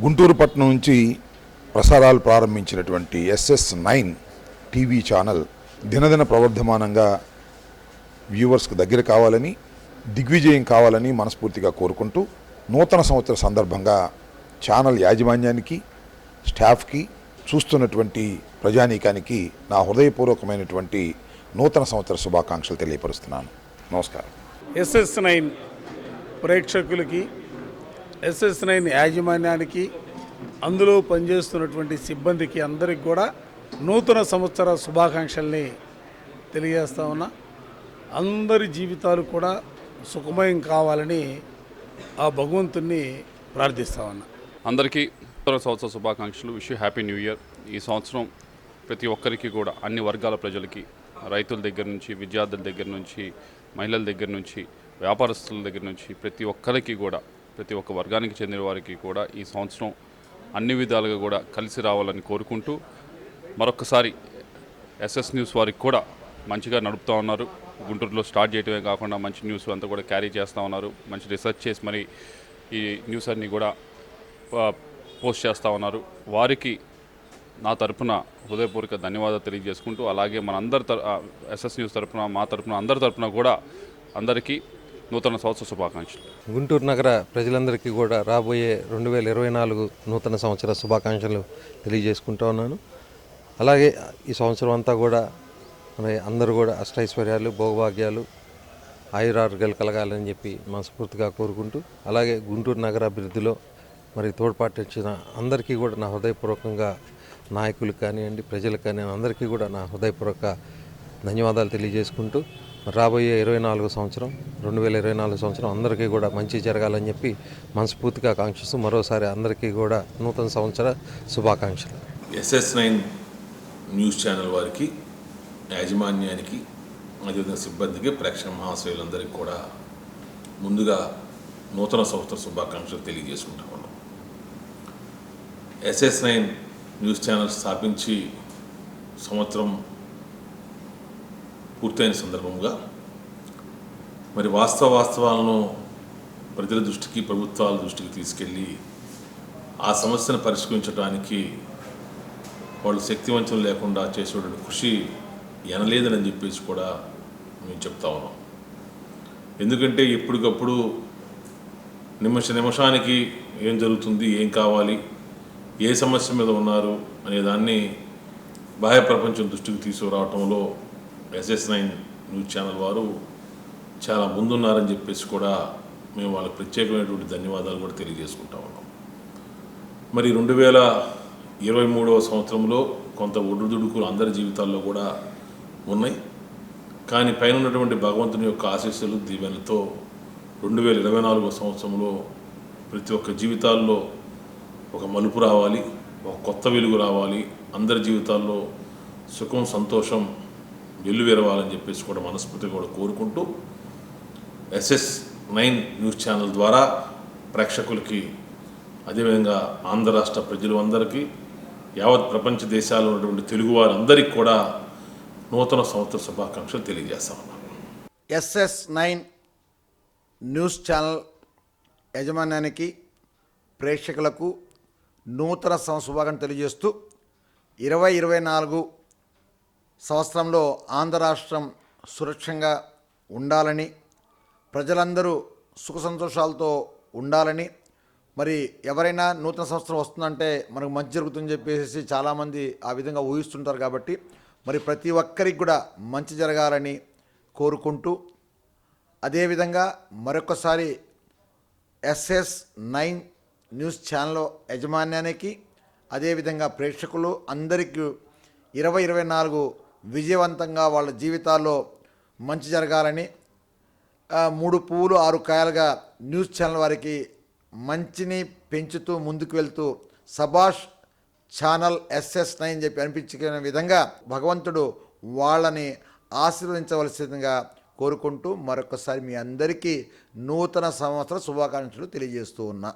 గుంటూరు పట్టణం నుంచి ప్రసారాలు ప్రారంభించినటువంటి SS9 టీవీ ఛానల్ దినదిన ప్రవర్ధమానంగా వ్యూవర్స్కు దగ్గర కావాలని, దిగ్విజయం కావాలని మనస్ఫూర్తిగా కోరుకుంటూ నూతన సంవత్సర సందర్భంగా ఛానల్ యాజమాన్యానికి, స్టాఫ్కి, చూస్తున్నటువంటి ప్రజానీకానికి నా హృదయపూర్వకమైనటువంటి నూతన సంవత్సర శుభాకాంక్షలు తెలియపరుస్తున్నాను. నమస్కారం. SS9 ప్రేక్షకులకి, SS9 యాజమాన్యానికి, అందులో పనిచేస్తున్నటువంటి సిబ్బందికి అందరికి కూడా నూతన సంవత్సర శుభాకాంక్షల్ని తెలియజేస్తా ఉన్నా. అందరి జీవితాలు కూడా సుఖమయం కావాలని ఆ భగవంతుణ్ణి ప్రార్థిస్తా ఉన్నా. అందరికీ నూతన సంవత్సర శుభాకాంక్షలు. Wish you happy new year. ఈ సంవత్సరం ప్రతి ఒక్కరికి కూడా, అన్ని వర్గాల ప్రజలకి, రైతుల దగ్గర నుంచి, విద్యార్థుల దగ్గర నుంచి, మహిళల దగ్గర నుంచి, వ్యాపారస్తుల దగ్గర నుంచి ప్రతి ఒక్కరికి కూడా, ప్రతి ఒక్క వర్గానికి చెందిన వారికి కూడా ఈ సంవత్సరం అన్ని విధాలుగా కూడా కలిసి రావాలని కోరుకుంటూ, మరొకసారి SS న్యూస్ వారికి కూడా మంచిగా నడుపుతూ ఉన్నారు. గుంటూరులో స్టార్ట్ చేయడమే కాకుండా మంచి న్యూస్ అంతా కూడా క్యారీ చేస్తూ ఉన్నారు. మంచి రీసెర్చ్ చేసి మరి ఈ న్యూస్ అన్ని కూడా పోస్ట్ చేస్తూ ఉన్నారు. వారికి నా తరపున హృదయపూర్వక ధన్యవాదాలు తెలియజేసుకుంటూ, అలాగే మన అందరి SS న్యూస్ తరపున, మా తరపున, అందరి తరపున కూడా అందరికీ నూతన సంవత్సర శుభాకాంక్షలు. గుంటూరు నగర ప్రజలందరికీ కూడా రాబోయే 2024 నూతన సంవత్సర శుభాకాంక్షలు తెలియజేసుకుంటూ ఉన్నాను. అలాగే ఈ సంవత్సరం అంతా కూడా మరి అందరూ కూడా అష్టైశ్వర్యాలు, భోగభాగ్యాలు, ఆయురారోగ్యాలు కలగాలని చెప్పి మనస్ఫూర్తిగా కోరుకుంటూ, అలాగే గుంటూరు నగర అభివృద్ధిలో మరి తోడ్పాటు ఇచ్చిన అందరికీ కూడా నా హృదయపూర్వకంగా, నాయకులకు కానివ్వండి, ప్రజలకు కానివ్వండి, అందరికీ కూడా నా హృదయపూర్వక ధన్యవాదాలు తెలియజేసుకుంటూ, రాబోయే 2024 సంవత్సరం అందరికీ కూడా మంచి జరగాలని చెప్పి మనస్ఫూర్తిగా ఆకాంక్షిస్తూ మరోసారి అందరికీ కూడా నూతన సంవత్సర శుభాకాంక్షలు. SS9 న్యూస్ ఛానల్ వారికి, యాజమాన్యానికి, అదేవిధంగా సిబ్బందికి, ప్రేక్షక మహాశయులందరికీ కూడా ముందుగా నూతన సంవత్సర శుభాకాంక్షలు తెలియజేసుకుంటా ఉన్నాం. SS9 న్యూస్ ఛానల్ స్థాపించి సంవత్సరం పూర్తయిన సందర్భంగా మరి వాస్తవాలను ప్రజల దృష్టికి, ప్రభుత్వాల దృష్టికి తీసుకెళ్ళి ఆ సమస్యను పరిష్కరించడానికి వాళ్ళు శక్తివంచం లేకుండా చేసేటువంటి కృషి ఎనలేదని చెప్పేసి కూడా మేము చెప్తా ఉన్నాం. ఎందుకంటే ఎప్పటికప్పుడు నిమిషానికి ఏం జరుగుతుంది, ఏం కావాలి, ఏ సమస్య మీద ఉన్నారు అనేదాన్ని బాహ్య ప్రపంచం దృష్టికి తీసుకురావటంలో SS9 న్యూస్ ఛానల్ వారు చాలా ముందున్నారని చెప్పేసి కూడా మేము వాళ్ళకి ప్రత్యేకమైనటువంటి ధన్యవాదాలు కూడా తెలియజేసుకుంటా ఉన్నాం. మరి 2023 సంవత్సరంలో కొంత ఒడుదుడుకులు అందరి జీవితాల్లో కూడా ఉన్నాయి. కానీ పైన ఉన్నటువంటి భగవంతుని యొక్క ఆశీస్సులు, దీవెనలతో 2024 సంవత్సరంలో ప్రతి ఒక్క జీవితాల్లో ఒక మలుపు రావాలి, ఒక కొత్త వెలుగు రావాలి, అందరి జీవితాల్లో సుఖం, సంతోషం వెల్లువెరవాలని చెప్పేసి కూడా మనస్ఫూర్తిగా కూడా కోరుకుంటూ, SS9 న్యూస్ ఛానల్ ద్వారా ప్రేక్షకులకి, అదేవిధంగా ఆంధ్ర రాష్ట్ర ప్రజలు అందరికీ, యావత్ ప్రపంచ దేశాల్లో ఉన్నటువంటి తెలుగు వారందరికీ కూడా నూతన సంవత్సర శుభాకాంక్షలు తెలియజేస్తా ఉన్నాను. SS9 న్యూస్ ఛానల్ యాజమాన్యానికి, ప్రేక్షకులకు నూతన సంవత్సర శుభాకాంక్షలు తెలియజేస్తూ 2024 సంవత్సరంలో ఆంధ్ర రాష్ట్రం సురక్షంగా ఉండాలని, ప్రజలందరూ సుఖ సంతోషాలతో ఉండాలని, మరి ఎవరైనా నూతన సంవత్సరం వస్తుందంటే మనకు మంచి జరుగుతుందని చెప్పేసి చాలామంది ఆ విధంగా ఊహిస్తుంటారు. కాబట్టి మరి ప్రతి ఒక్కరికి కూడా మంచి జరగాలని కోరుకుంటూ, అదేవిధంగా మరొకసారి SS9 న్యూస్ ఛానల్ యాజమాన్యానికి, అదేవిధంగా ప్రేక్షకులు అందరికీ 2024 విజయవంతంగా వాళ్ళ జీవితాల్లో మంచి జరగాలని, 3 పువ్వులు 6 కాయలుగా న్యూస్ ఛానల్ వారికి మంచిని పెంచుతూ ముందుకు వెళ్తూ సబాష్ ఛానల్ SS9 చెప్పి అనిపించుకునే విధంగా భగవంతుడు వాళ్ళని ఆశీర్వదించవలసిందిగా కోరుకుంటూ మరొకసారి మీ అందరికీ నూతన సంవత్సర శుభాకాంక్షలు తెలియజేస్తూ ఉన్నా.